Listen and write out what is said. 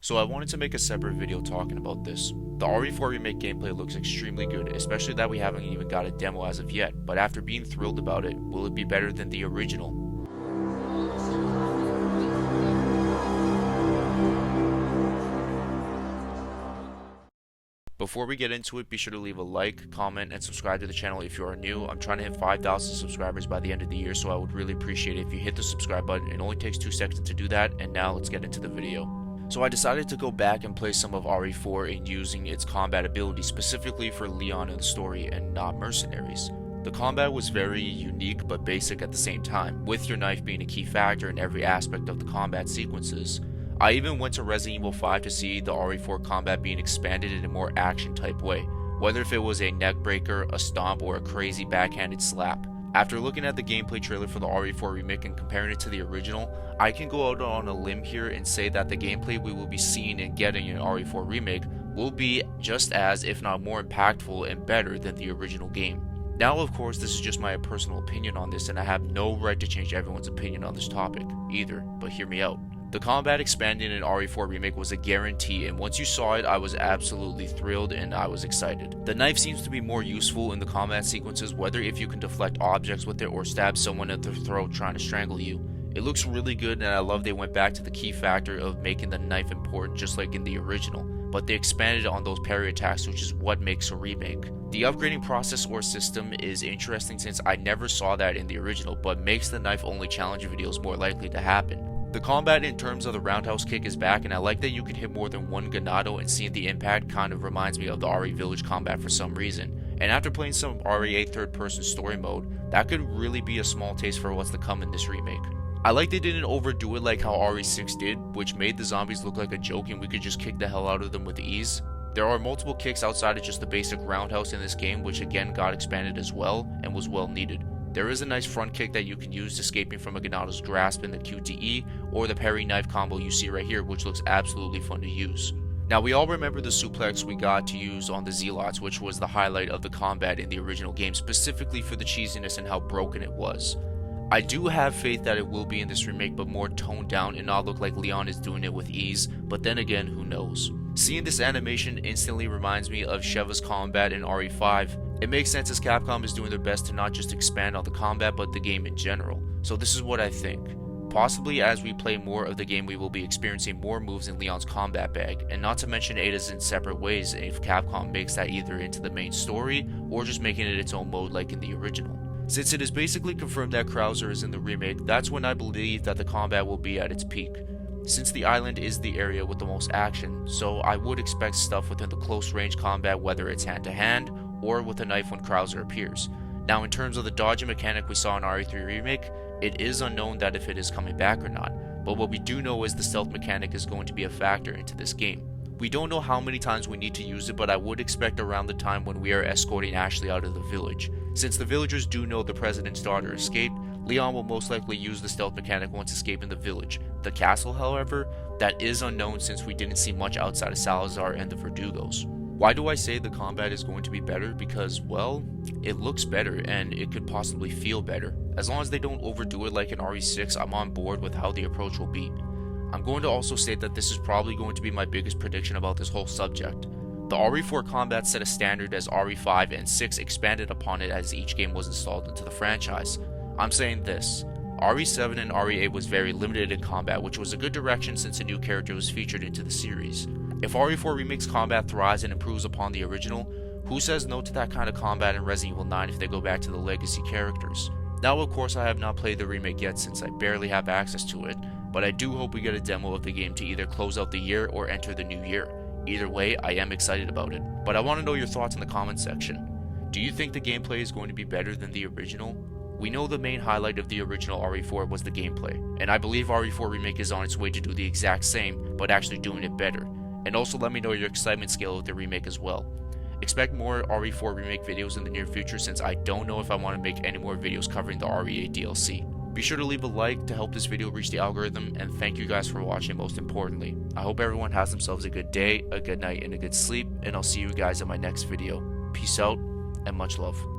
So I wanted to make a separate video talking about this. The RE4 Remake gameplay looks extremely good, especially that we haven't even got a demo as of yet, but after being thrilled about it, will it be better than the original? Before we get into it, be sure to leave a like, comment, and subscribe to the channel if you are new. I'm trying to hit 5,000 subscribers by the end of the year, so I would really appreciate it if you hit the subscribe button. It only takes 2 seconds to do that, and now let's get into the video. So I decided to go back and play some of RE4 in using its combat ability specifically for Leon in the story and not mercenaries. The combat was very unique but basic at the same time, with your knife being a key factor in every aspect of the combat sequences. I even went to Resident Evil 5 to see the RE4 combat being expanded in a more action type way, whether if it was a neck breaker, a stomp, or a crazy backhanded slap. After looking at the gameplay trailer for the RE4 Remake and comparing it to the original, I can go out on a limb here and say that the gameplay we will be seeing and getting in RE4 Remake will be just as, if not more impactful and better than the original game. Now, of course, this is just my personal opinion on this, and I have no right to change everyone's opinion on this topic either, but hear me out. The combat expanding in RE4 Remake was a guarantee, and once you saw it, I was absolutely thrilled and I was excited. The knife seems to be more useful in the combat sequences, whether if you can deflect objects with it or stab someone at their throat trying to strangle you. It looks really good, and I love they went back to the key factor of making the knife important just like in the original, but they expanded on those parry attacks, which is what makes a remake. The upgrading process or system is interesting since I never saw that in the original, but makes the knife only challenge videos more likely to happen. The combat in terms of the roundhouse kick is back, and I like that you can hit more than one ganado, and seeing the impact kind of reminds me of the RE Village combat for some reason. And after playing some RE8 third person story mode, that could really be a small taste for what's to come in this remake. I like they didn't overdo it like how RE6 did, which made the zombies look like a joke and we could just kick the hell out of them with ease. There are multiple kicks outside of just the basic roundhouse in this game, which again got expanded as well and was well needed. There is a nice front kick that you can use escaping from a Ganado's grasp in the QTE, or the parry knife combo you see right here, which looks absolutely fun to use. Now, we all remember the suplex we got to use on the Zealots, which was the highlight of the combat in the original game, specifically for the cheesiness and how broken it was. I do have faith that it will be in this remake, but more toned down and not look like Leon is doing it with ease, but then again, who knows. Seeing this animation instantly reminds me of Sheva's combat in RE5. It makes sense as Capcom is doing their best to not just expand on the combat but the game in general. So this is what I think. Possibly as we play more of the game we will be experiencing more moves in Leon's combat bag, and not to mention Ada's in separate ways if Capcom makes that either into the main story or just making it its own mode like in the original. Since it is basically confirmed that Krauser is in the remake, that's when I believe that the combat will be at its peak. Since the island is the area with the most action, so I would expect stuff within the close range combat, whether it's hand to hand or with a knife when Krauser appears. Now, in terms of the dodging mechanic we saw in RE3 Remake, it is unknown that if it is coming back or not, but what we do know is the stealth mechanic is going to be a factor into this game. We don't know how many times we need to use it, but I would expect around the time when we are escorting Ashley out of the village. Since the villagers do know the president's daughter escaped, Leon will most likely use the stealth mechanic once escaping the village. The castle, however, that is unknown since we didn't see much outside of Salazar and the Verdugos. Why do I say the combat is going to be better? Because, well, it looks better and it could possibly feel better. As long as they don't overdo it like in RE6, I'm on board with how the approach will be. I'm going to also state that this is probably going to be my biggest prediction about this whole subject. The RE4 combat set a standard as RE5 and 6 expanded upon it as each game was installed into the franchise. I'm saying this, RE7 and RE8 was very limited in combat, which was a good direction since a new character was featured into the series. If RE4 Remake's combat thrives and improves upon the original, who says no to that kind of combat in Resident Evil 9 if they go back to the legacy characters? Now, of course, I have not played the remake yet since I barely have access to it, but I do hope we get a demo of the game to either close out the year or enter the new year. Either way, I am excited about it, but I want to know your thoughts in the comments section. Do you think the gameplay is going to be better than the original? We know the main highlight of the original RE4 was the gameplay, and I believe RE4 Remake is on its way to do the exact same, but actually doing it better. And also let me know your excitement scale with the remake as well. Expect more RE4 Remake videos in the near future since I don't know if I want to make any more videos covering the RE8 DLC. Be sure to leave a like to help this video reach the algorithm, and thank you guys for watching most importantly. I hope everyone has themselves a good day, a good night, and a good sleep, and I'll see you guys in my next video. Peace out, and much love.